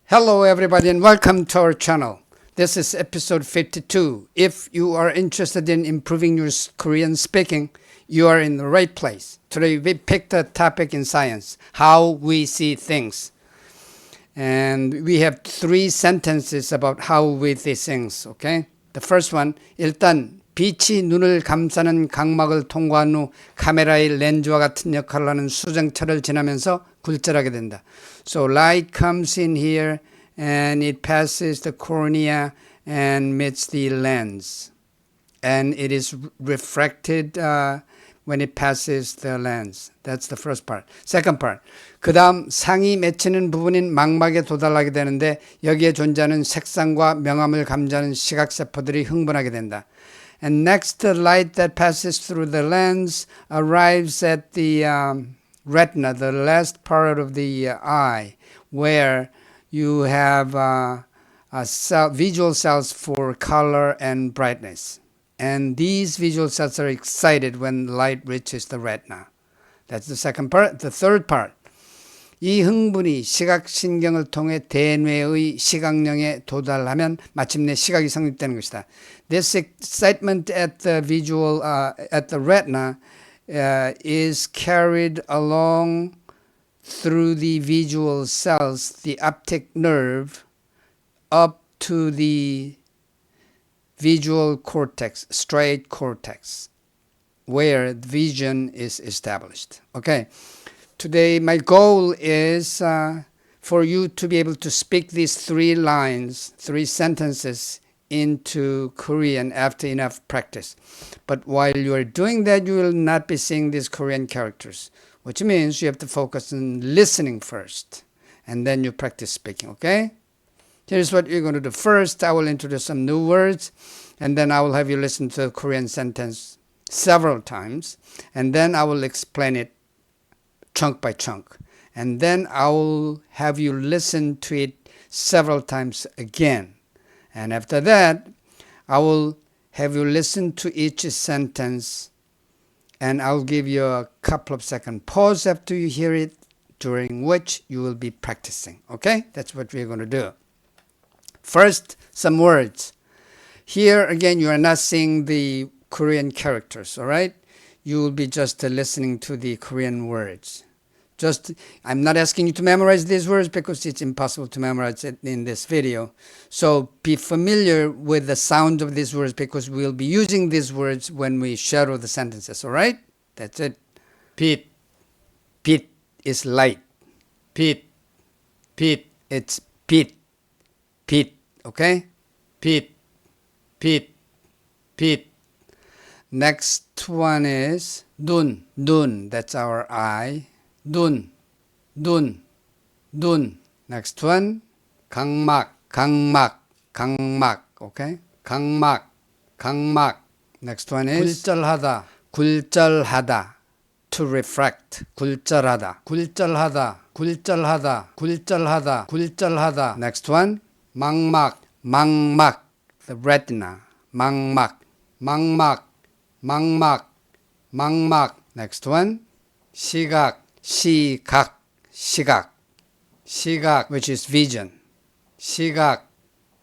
Hello everybody and welcome to our channel. This is episode 52. If you are interested in improving your Korean speaking, you are in the right place. Today we picked a topic in science, how we see things. And we have three sentences about how we see things, okay? The first one, 일단 빛이 눈을 감싸는 각막을 통과한 후 카메라의 렌즈와 같은 역할을 하는 수정체를 지나면서 굴절하게 된다. So light comes in here and it passes the cornea and meets the lens. And it is refracted when it passes the lens. That's the first part. Second part. 그 다음 상이 맺히는 부분인 망막에 도달하게 되는데 여기에 존재하는 색상과 명암을 감지하는 시각세포들이 흥분하게 된다. And next, the light that passes through the lens arrives at the retina, the last part of the eye, where you have visual cells for color and brightness. And these visual cells are excited when light reaches the retina. That's the second part. The third part. 이 흥분이 시각신경을 통해 대뇌의 시각령에 도달하면 마침내 시각이 성립되는 것이다. This excitement at the visual, at the retina, is carried along through the visual cells, the optic nerve, up to the visual cortex, striate cortex, where vision is established. Okay. Today, my goal is for you to be able to speak these three lines, three sentences into Korean after enough practice. But while you are doing that, you will not be seeing these Korean characters, which means you have to focus on listening first, and then you practice speaking, okay? Here's what you're going to do. First, I will introduce some new words, and then I will have you listen to the Korean sentence several times, and then I will explain it chunk by chunk. And then I will have you listen to it several times again. And after that, I will have you listen to each sentence and I'll give you a couple of second pause after you hear it, during which you will be practicing. Okay? That's what we're going to do. First, some words. Here, again, you are not seeing the Korean characters, all right? You will be just listening to the Korean words. I'm not asking you to memorize these words because it's impossible to memorize it in this video. So be familiar with the sound of these words because we'll be using these words when we shadow the sentences, all right? That's it. 빛. 빛 is light. 빛. 빛. It's 빛. 빛. Okay? 빛. 빛. 빛. Next one is 눈. 눈. That's our eye. 눈. 눈. 눈. Next one. 각막. 각막. 각막. Okay? 각막. 각막. Next one is 굴절하다. 굴절하다. To refract. 굴절하다. 굴절하다. 굴절하다. 굴절하다. 굴절하다. Next one. 망막. 망막. The retina. 망막. 망막. 망막. 망막. Next one. 시각. 시각. 시각. 시각, which is vision. 시각.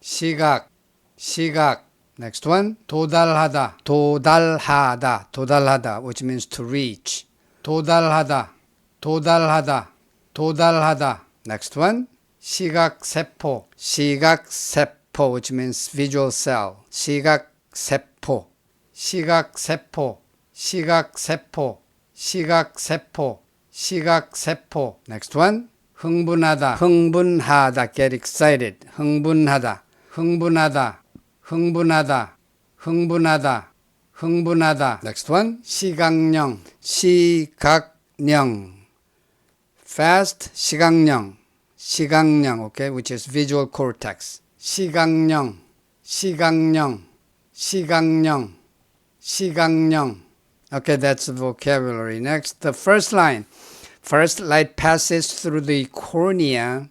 시각. 시각. Next one. 도달하다. 도달하다. 도달하다, which means to reach. 도달하다. 도달하다. 도달하다. Next one. 시각세포. 시각세포, which means visual cell. 시각세포. 시각세포. 시각세포. 시각세포. 시각세포. Next one. 흥분하다. 흥분하다. Get excited. 흥분하다. 흥분하다. 흥분하다. 흥분하다. 흥분하다. Next one. 시각령. 시각령. Fast. 시각령. 시각령. Okay, which is visual cortex. 시각령. 시각령. 시각령. 시각령. Okay, that's the vocabulary. Next, the first line. First, light passes through the cornea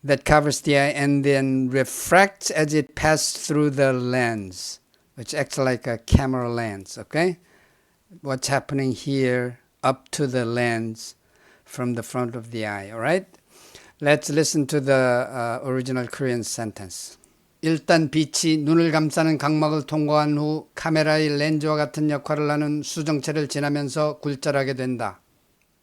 that covers the eye and then refracts as it passes through the lens, which acts like a camera lens, okay? What's happening here up to the lens from the front of the eye, all right? Let's listen to the original Korean sentence. 일단 빛이 눈을 감싸는 각막을 통과한 후 카메라의 렌즈와 같은 역할을 하는 수정체를 지나면서 굴절하게 된다.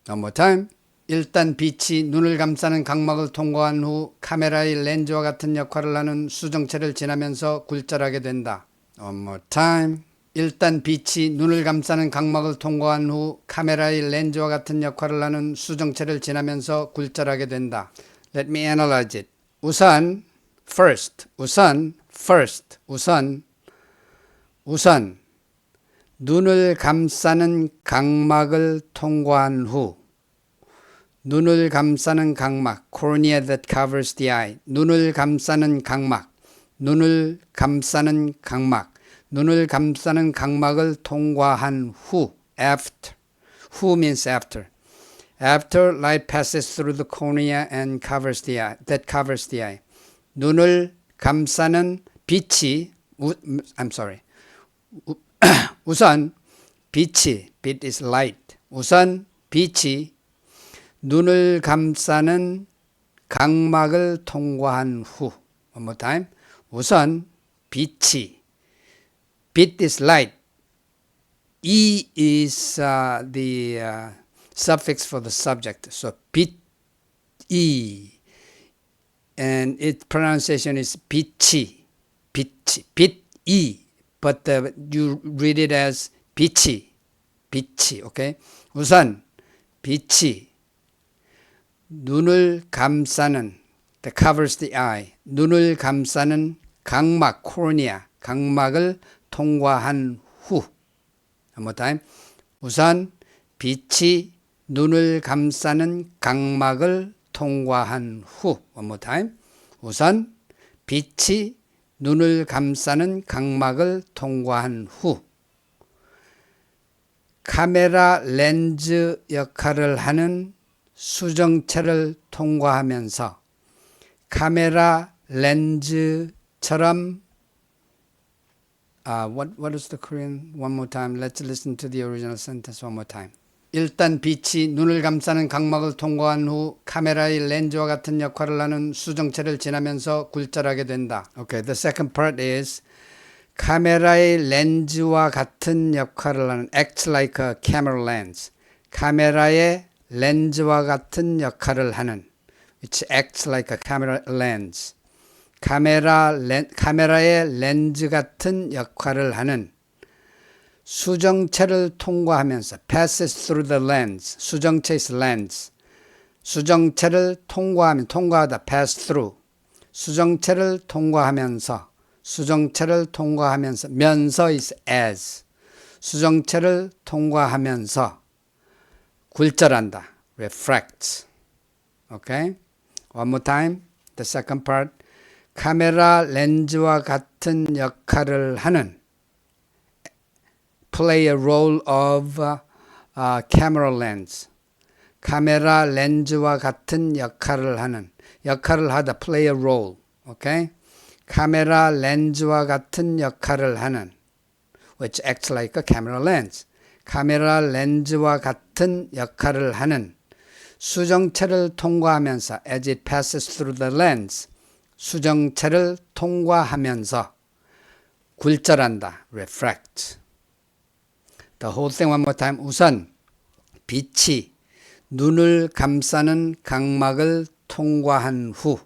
One more time. 일단 빛이 눈을 감싸는 각막을 통과한 후 카메라의 렌즈와 같은 역할을 하는 수정체를 지나면서 굴절하게 된다. One more time. 일단 빛이 눈을 감싸는 각막을 통과한 후 카메라의 렌즈와 같은 역할을 하는 수정체를 지나면서 굴절하게 된다. Let me analyze it. 우선 눈을 감싸는 각막을 통과한 후 눈을 감싸는 각막, cornea that covers the eye. 눈을 감싸는 각막, 눈을 감싸는 각막을 통과한 후, after. Who means after. After light passes through the cornea and covers the eye, that covers the eye. 눈을 감싸는 빛이, 우선 빛이, 빛 is light. 우선 빛이 눈을 감싸는 각막을 통과한 후. One more time. 우선 빛이, 빛 is light. E is the suffix for the subject. So 빛이, and its pronunciation is 빛이, but you read it as 빛이, okay? 우선 빛이 눈을 감싸는, that covers the eye, 눈을 감싸는 각막, cornea, 각막을 통과한 후. One more time. 우선 빛이 눈을 감싸는 각막을 통과한 후. One more time. 우선 빛이 눈을 감싸는 각막을 통과한 후. 카메라 렌즈 역할을 하는 수정체를 통과하면서 카메라 렌즈처럼 what is the Korean? One more time. Let's listen to the original sentence one more time. 일단 빛이 눈을 감싸는 각막을 통과한 후 카메라의 렌즈와 같은 역할을 하는 수정체를 지나면서 굴절하게 된다. Okay, the second part is 카메라의 렌즈와 같은 역할을 하는 acts like a camera lens. 카메라의 렌즈와 같은 역할을 하는 which acts like a camera lens. 카메라의 렌즈 같은 역할을 하는 수정체를 통과하면서 passes through the lens. 수정체 is lens. 수정체를 통과하다 pass through. 수정체를 통과하면서 면서 is as. 수정체를 통과하면서 굴절한다. refracts. Okay? One more time. The second part. 카메라 렌즈와 같은 역할을 하는 play a role of camera lens. 카메라 렌즈와 같은 역할을 하다 play a role. Okay? 카메라 렌즈와 같은 역할을 하는 which acts like a camera lens. 카메라 렌즈와 같은 역할을 하는 수정체를 통과하면서 as it passes through the lens. 수정체를 통과하면서 굴절한다. refract. The whole thing one more time. 우선 빛이 눈을 감싸는 각막을 통과한 후.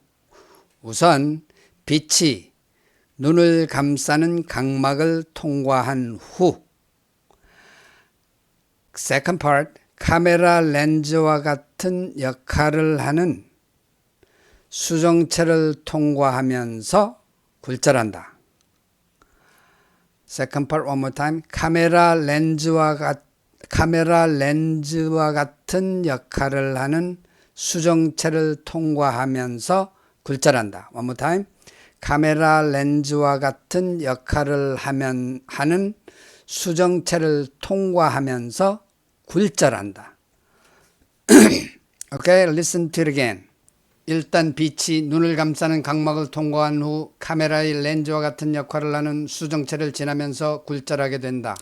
우선 빛이 눈을 감싸는 각막을 통과한 후. Second part. 카메라 렌즈와 같은 역할을 하는 수정체를 통과하면서 굴절한다. Second part one more time. 카메라 렌즈와 같은 역할을 하는 수정체를 통과하면서 굴절한다. One more time. 카메라 렌즈와 같은 역할을 하는 수정체를 통과하면서 굴절한다. Okay, listen to it again. 일단 빛이 눈을 감싸는 각막을 통과한 후 카메라의 렌즈와 같은 역할을 하는 수정체를 지나면서 굴절하게 된다.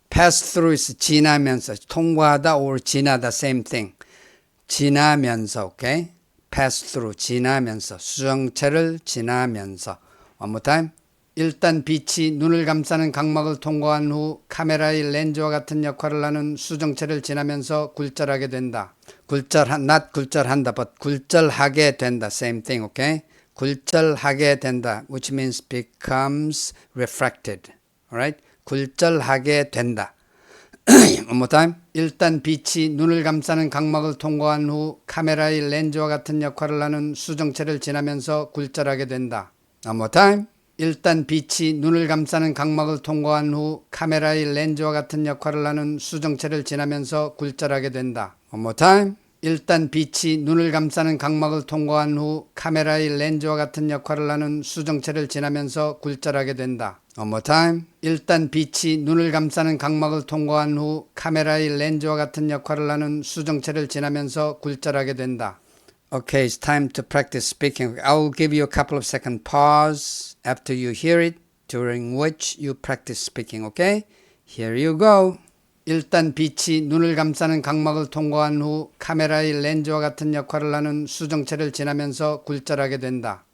pass through is 지나면서, 통과하다 or 지나다 same thing. 지나면서, okay? pass through, 지나면서, 수정체를 지나면서. One more time. 일단 빛이 눈을 감싸는 각막을 통과한 후 카메라의 렌즈와 같은 역할을 하는 수정체를 지나면서 굴절하게 된다. not 굴절한다, but 굴절하게 된다. Same thing, okay? 굴절하게 된다, which means becomes refracted. Alright? 굴절하게 된다. One more time. 일단 빛이 눈을 감싸는 각막을 통과한 후 카메라의 렌즈와 같은 역할을 하는 수정체를 지나면서 굴절하게 된다. One more time. 일단 빛이 눈을 감싸는 각막을 통과한 후 카메라의 렌즈와 같은 역할을 하는 수정체를 지나면서 굴절하게 된다. One more time. 일단 빛이 눈을 감싸는 각막을 통과한 후 카메라의 렌즈와 같은 역할을 하는 수정체를 지나면서 굴절하게 된다. One more time. 일단 빛이 눈을 감싸는 각막을 통과한 후 카메라의 렌즈와 같은 역할을 하는 수정체를 지나면서 굴절하게 된다. Okay, it's time to practice speaking. I will give you a couple of second pause after you hear it, during which you practice speaking, okay? Here you go. 일단 빛이 눈을 감싸는 각막을 통과한 후 카메라의 렌즈와 같은 역할을 하는 수정체를 지나면서 굴절하게 된다.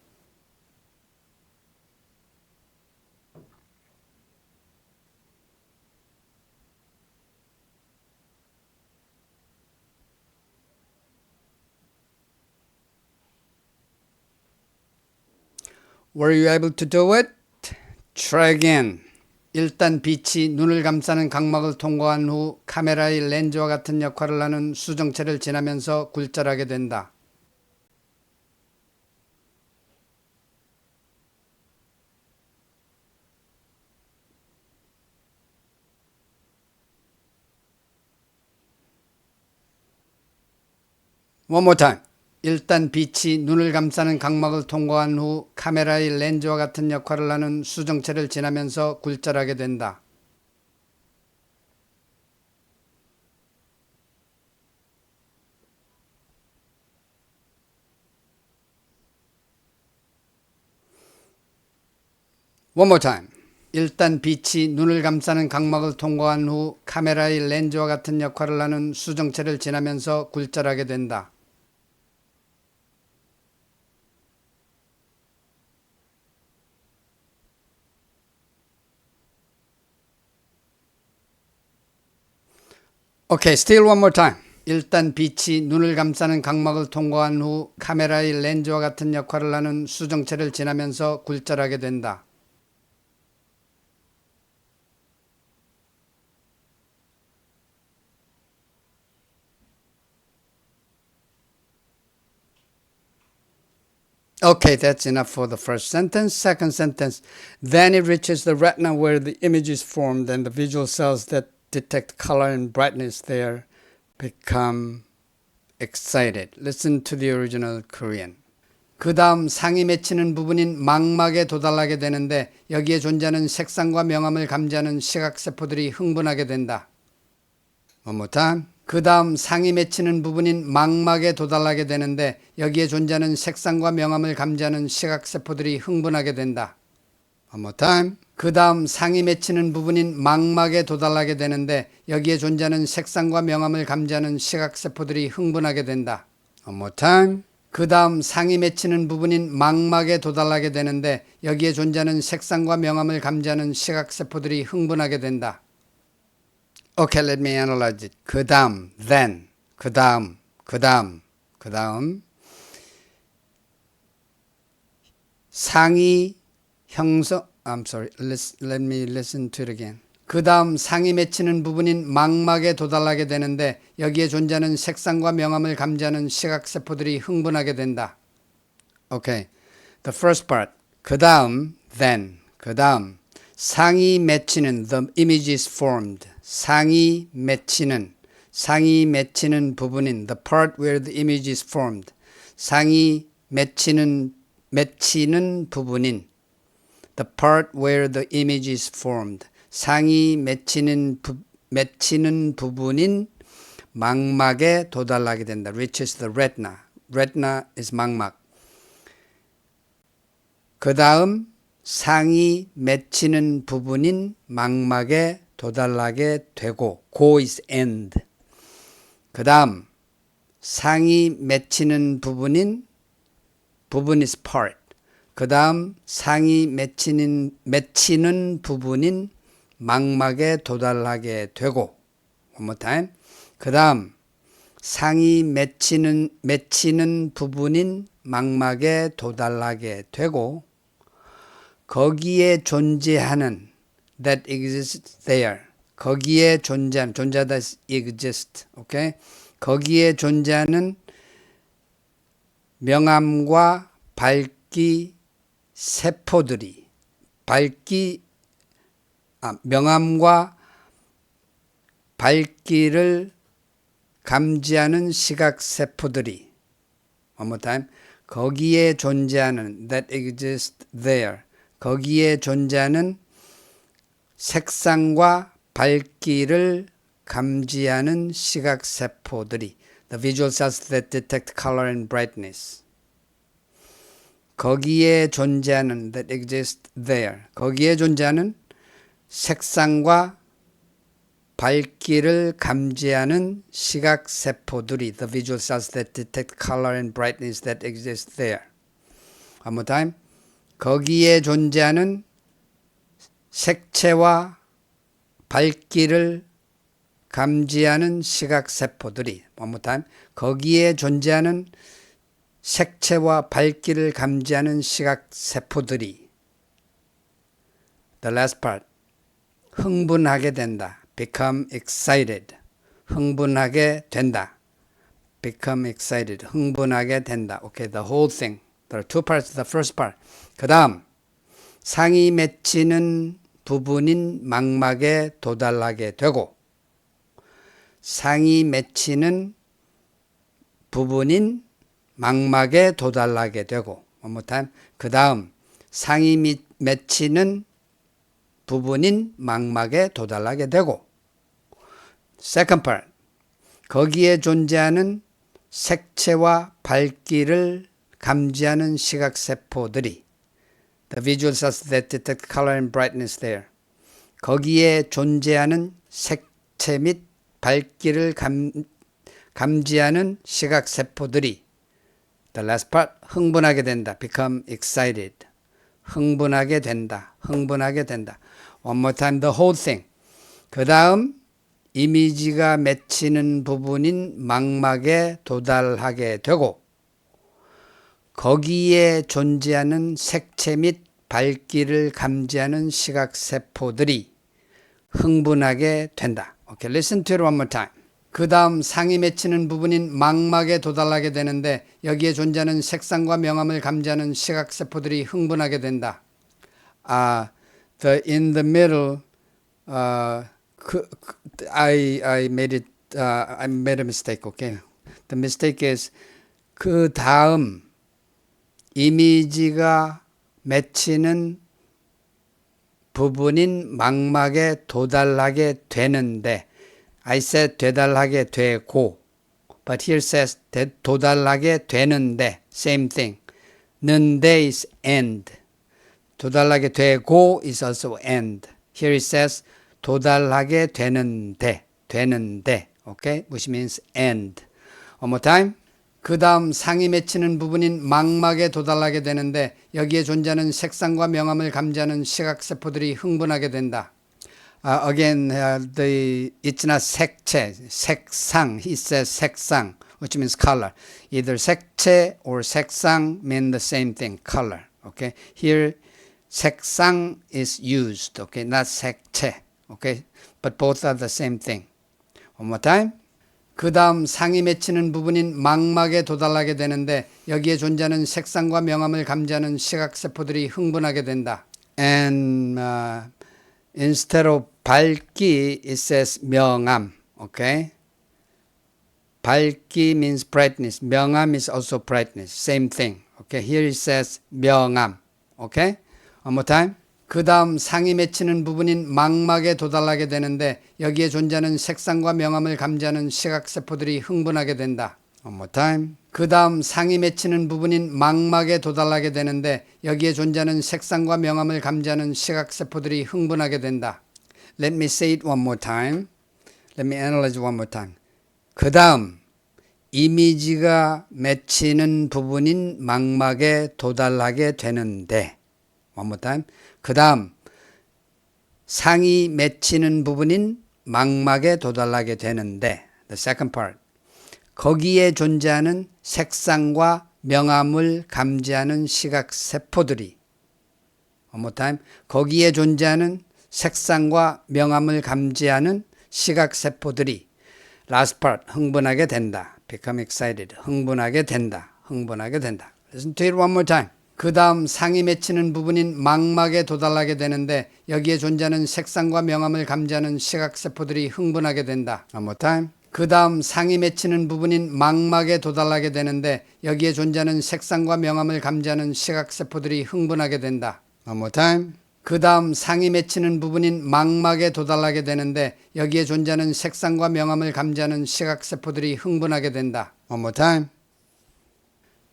Were you able to do it? Try again. 일단 빛이 눈을 감싸는 각막을 통과한 후 카메라의 렌즈와 같은 역할을 하는 수정체를 지나면서 굴절하게 된다. One more time. 일단 빛이 눈을 감싸는 각막을 통과한 후 카메라의 렌즈와 같은 역할을 하는 수정체를 지나면서 굴절하게 된다. One more time. 일단 빛이 눈을 감싸는 각막을 통과한 후 카메라의 렌즈와 같은 역할을 하는 수정체를 지나면서 굴절하게 된다. Okay, still one more time. 일단 빛이 눈을 감싸는 각막을 통과한 후 카메라의 렌즈와 같은 역할을 하는 수정체를 지나면서 굴절하게 된다. Okay, that's enough for the first sentence. Second sentence. Then it reaches the retina where the image is formed and the visual cells that detect color and brightness there become excited. Listen to the original Korean. 그 다음 상이 맺히는 부분인 망막에 도달하게 되는데 여기에 존재하는 색상과 명암을 감지하는 시각세포들이 흥분하게 된다. One more time. 그 다음 상이 맺히는 부분인 망막에 도달하게 되는데 여기에 존재하는 색상과 명암을 감지하는 시각세포들이 흥분하게 된다. One more time. 그 다음 상이 맺히는 부분인 망막에 도달하게 되는데 여기에 존재하는 색상과 명암을 감지하는 시각세포들이 흥분하게 된다. One more time. 그 다음 상이 맺히는 부분인 망막에 도달하게 되는데 여기에 존재하는 색상과 명암을 감지하는 시각세포들이 흥분하게 된다. Okay, let me analyze it. 그 다음, then, 그 다음, 상이 형성, I'm sorry, let me listen to it again. 그 다음 상이 맺히는 부분인 망막에 도달하게 되는데 여기에 존재하는 색상과 명암을 감지하는 시각세포들이 흥분하게 된다. Okay, the first part. 그 다음, then, 그 다음 상이 맺히는, the image is formed. 상이 맺히는 부분인, the part where the image is formed. 상이 맺히는 부분인, the part where the image is formed. 상이 맺히는 부분인 망막에 도달하게 된다. Reaches the retina. Retina is 망막. 그 다음 상이 맺히는 부분인 망막에 도달하게 되고, go is end. 그 다음 상이 맺히는 부분 is part. 그 다음 상이 맺히는 부분인 망막에 도달하게 되고 one more time. 그 다음 상이 맺히는 부분인 망막에 도달하게 되고 거기에 존재하는 that exists there. 거기에 존재하다 exist. Okay? 거기에 존재하는 명암과 밝기 세포들이 명암과 밝기를 감지하는 시각 세포들이 one more time. 거기에 존재하는 that exists there. 거기에 존재하는 색상과 밝기를 감지하는 시각 세포들이 the visual cells that detect color and brightness. 거기에 존재하는 that exist there. 거기에 존재하는 색상과 밝기를 감지하는 시각 세포들이 the visual cells that detect color and brightness that exist there. One more time. 거기에 존재하는 색채와 밝기를 감지하는 시각 세포들이 one more time. 거기에 존재하는 색채와 밝기를 감지하는 시각 세포들이 the last part. 흥분하게 된다. become excited. 흥분하게 된다. become excited. 흥분하게 된다. Okay, the whole thing. There are two parts. The first part. 그 다음 상이 맺히는 부분인 망막에 도달하게 되고 상이 맺히는 부분인 망막에 도달하게 되고 one more time. 그 다음 상이 맺히는 부분인 망막에 도달하게 되고 second part. 거기에 존재하는 색채와 밝기를 감지하는 시각 세포들이 the visual cells that detect color and brightness there. 거기에 존재하는 색채 및 밝기를 감지하는 시각 세포들이 the last part. 흥분하게 된다. become excited. 흥분하게 된다. 흥분하게 된다. One more time. The whole thing. 그 다음 이미지가 맺히는 부분인 망막에 도달하게 되고 거기에 존재하는 색채 및 밝기를 감지하는 시각 세포들이 흥분하게 된다. Okay, listen to it one more time. 그 다음 상이 맺히는 부분인 망막에 도달하게 되는데 여기에 존재하는 색상과 명암을 감지하는 시각 세포들이 흥분하게 된다. In the middle, I made a mistake. Okay, the mistake is 그 다음 이미지가 맺히는 부분인 망막에 도달하게 되는데 I said 되달하게 되고 but here says 도달하게 되는데 same thing. 는데 is end. 도달하게 되고 is also end. Here it says 도달하게 되는데 okay? which means end. One more time. 그 다음 상이 맺히는 부분인 망막에 도달하게 되는데 여기에 존재하는 색상과 명암을 감지하는 시각세포들이 흥분하게 된다. Again, it's not 색채, 색상. He says 색상, which means color. Either 색채 or 색상 mean the same thing, color. Okay? Here, 색상 is used, okay? Not 색채, okay? But both are the same thing. One more time. 그 다음 상이 맺히는 부분인 망막에 도달하게 되는데 여기에 존재하는 색상과 명암을 감지하는 시각세포들이 흥분하게 된다. And instead of 밝기, it says 명암. Okay? 밝기 means brightness. 명암 is also brightness. Same thing. Okay? Here it says 명암. Okay? One more time. 그 다음 상이 맺히는 부분인 망막에 도달하게 되는데 여기에 존재하는 색상과 명암을 감지하는 시각세포들이 흥분하게 된다. One more time. 그 다음 상이 맺히는 부분인 망막에 도달하게 되는데 여기에 존재하는 색상과 명암을 감지하는 시각세포들이 흥분하게 된다. Let me say it one more time. Let me analyze it one more time. 그 다음 이미지가 맺히는 부분인 망막에 도달하게 되는데 one more time. 그 다음 상이 맺히는 부분인 망막에 도달하게 되는데 the second part. 거기에 존재하는 색상과 명암을 감지하는 시각세포들이 one more time. 거기에 존재하는 색상과 명암을 감지하는 시각세포들이 last part. 흥분하게 된다. become excited. 흥분하게 된다. 흥분하게 된다. Listen to it one more time. 그 다음 상이 맺히는 부분인 망막에 도달하게 되는데 여기에 존재하는 색상과 명암을 감지하는 시각세포들이 흥분하게 된다. One more time. 그 다음 상이 맺히는 부분인 망막에 도달하게 되는데 여기에 존재하는 색상과 명암을 감지하는 시각세포들이 흥분하게 된다. One more time. 그 다음 상이 맺히는 부분인 망막에 도달하게 되는데 여기에 존재하는 색상과 명암을 감지하는 시각세포들이 흥분하게 된다. One more time.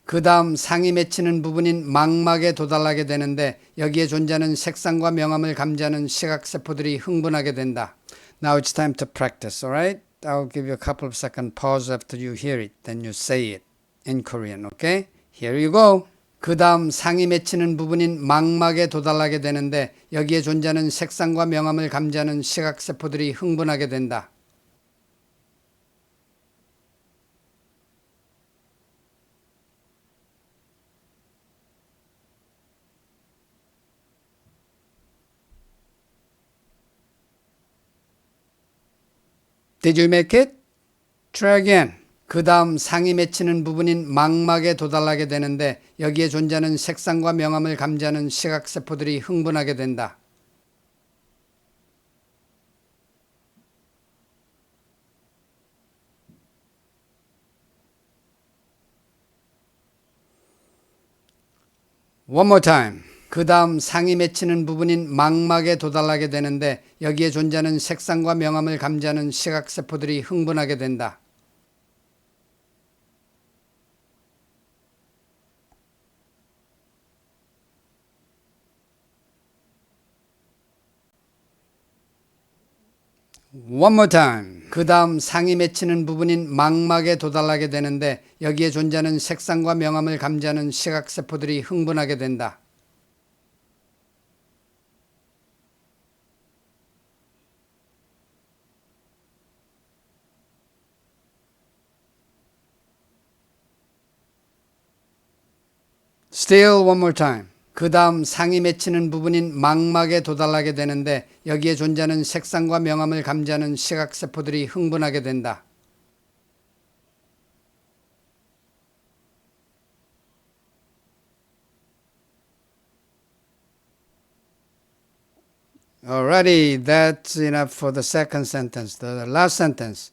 그 다음 상이 맺히는 부분인 망막에 도달하게 되는데 여기에 존재하는 색상과 명암을 감지하는 시각세포들이 흥분하게 된다. Now it's time to practice, alright? I'll give you a couple of second pause after you hear it. Then you say it in Korean, okay? Here you go. 그 다음 상이 맺히는 부분인 망막에 도달하게 되는데 여기에 존재하는 색상과 명암을 감지하는 시각세포들이 흥분하게 된다. Did you make it? Try again. 그 다음 상이 맺히는 부분인 망막에 도달하게 되는데 여기에 존재하는 색상과 명암을 감지하는 시각세포들이 흥분하게 된다. One more time. 그 다음 상이 맺히는 부분인 망막에 도달하게 되는데 여기에 존재하는 색상과 명암을 감지하는 시각세포들이 흥분하게 된다. One more time. 그 다음 상이 맺히는 부분인 망막에 도달하게 되는데 여기에 존재하는 색상과 명암을 감지하는 시각세포들이 흥분하게 된다. Still one more time. 그 다음 상이 맺히는 부분인 망막에 도달하게 되는데 여기에 존재하는 색상과 명암을 감지하는 시각세포들이 흥분하게 된다. Alrighty, that's enough for the second sentence. The last sentence.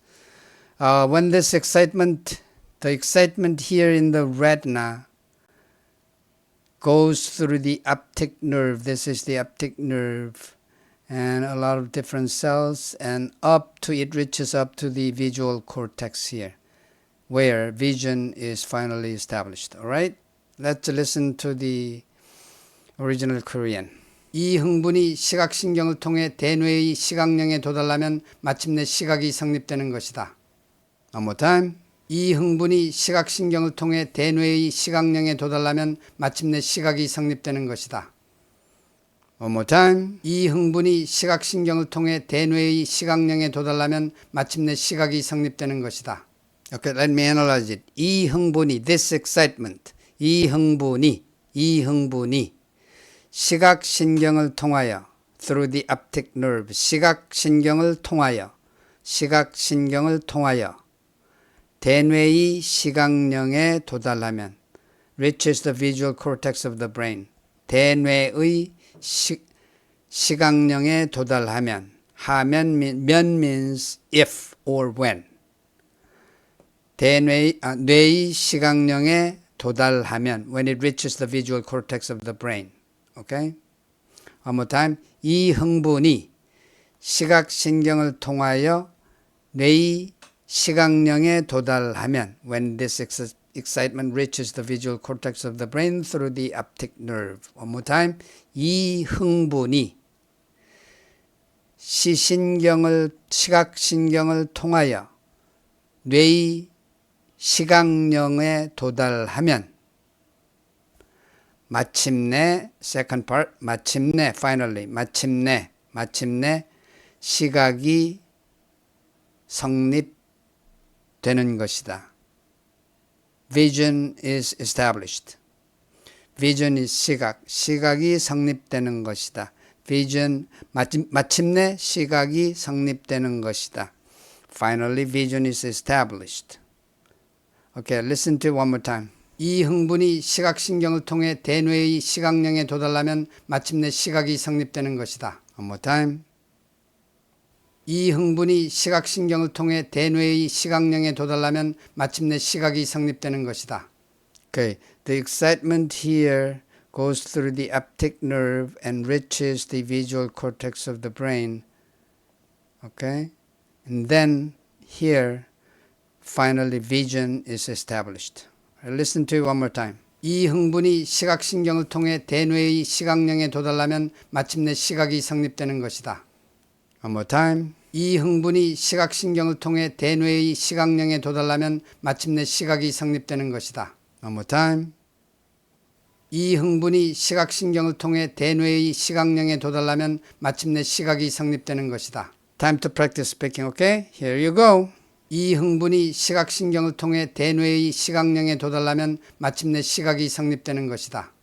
When this excitement, the excitement here in the retina goes through the optic nerve. This is the optic nerve and a lot of different cells, and it reaches up to the visual cortex here where vision is finally established. Alright? Let's listen to the original Korean. 이 흥분이 시각신경을 통해 대뇌의 시각령에 도달하면 마침내 시각이 성립되는 것이다. One more time. 이 흥분이 시각신경을 통해 대뇌의 시각령에 도달하면 마침내 시각이 성립되는 것이다. One more time. 이 흥분이 시각신경을 통해 대뇌의 시각령에 도달하면 마침내 시각이 성립되는 것이다. Okay, let me analyze it. 이 흥분이, this excitement, 이 흥분이 시각신경을 통하여, through the optic nerve, 시각신경을 통하여 대뇌의 시각령에 도달하면, reaches the visual cortex of the brain. 대뇌의 시각령에 도달하면, 하면 means if or when. 뇌의 시각령에 도달하면, when it reaches the visual cortex of the brain. Okay? One more time. 이 흥분이 시각신경을 통하여 뇌의 시각령에 도달하면, when this excitement reaches the visual cortex of the brain through the optic nerve. One more time. 이 흥분이 시각신경을 통하여 뇌의 시각령에 도달하면 마침내 second part 마침내 finally 마침내 시각이 성립되는 것이다. Vision is established. Vision is 시각이 성립되는 것이다. Vision 마침내 시각이 성립되는 것이다. Finally, vision is established. Okay, listen to it one more time. 이 흥분이 시각신경을 통해 대뇌의 시각령에 도달하면 마침내 시각이 성립되는 것이다. One more time. 이 흥분이 시각신경을 통해 대뇌의 시각령에 도달하면 마침내 시각이 성립되는 것이다. Okay, the excitement here goes through the optic nerve and reaches the visual cortex of the brain. Okay, and then here, finally, vision is established. Listen to it one more time. 이 흥분이 시각신경을 통해 대뇌의 시각령에 도달하면 마침내 시각이 성립되는 것이다. One more time. 이 흥분이 시각신경을 통해 대뇌의 시각령에 도달하면 마침내 시각이 성립되는 것이다. One more time. 이 흥분이 시각신경을 통해 대뇌의 시각령에 도달하면 마침내 시각이 성립되는 것이다. Time to practice speaking, okay? Here you go. 이 흥분이 시각신경을 통해 대뇌의 시각령에 도달하면 마침내 시각이 성립되는 것이다.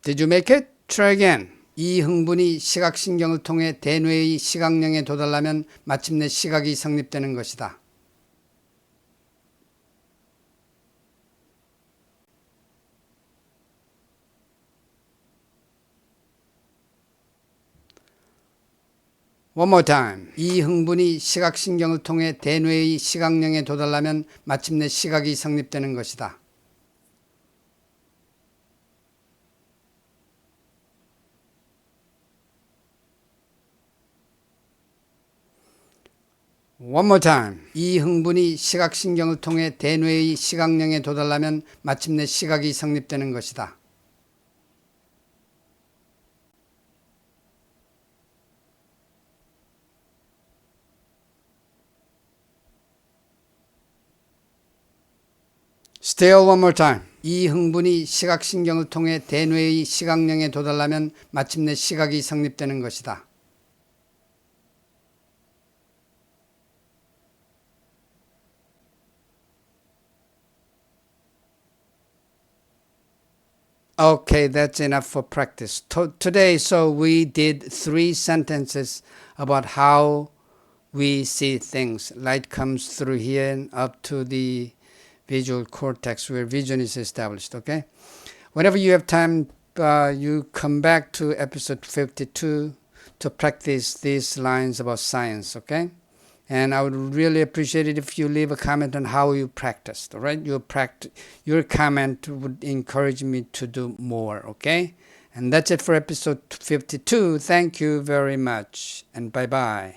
Did you make it? Try again. 이 흥분이 시각신경을 통해 대뇌의 시각령에 도달하면 마침내 시각이 성립되는 것이다. One more time. 이 흥분이 시각신경을 통해 대뇌의 시각령에 도달하면 마침내 시각이 성립되는 것이다. One more time. 이 흥분이 시각신경을 통해 대뇌의 시각령에 도달하면 마침내 시각이 성립되는 것이다. Still one more time. 이 흥분이 시각신경을 통해 대뇌의 시각령에 도달하면 마침내 시각이 성립되는 것이다. Okay, that's enough for practice. Today, so we did 3 sentences about how we see things. Light comes through here and up to the visual cortex where vision is established, okay? Whenever you have time, you come back to episode 52 to practice these lines about science, okay? And I would really appreciate it if you leave a comment on how you practiced, all right? Your comment would encourage me to do more, okay? And that's it for episode 52. Thank you very much, and bye-bye.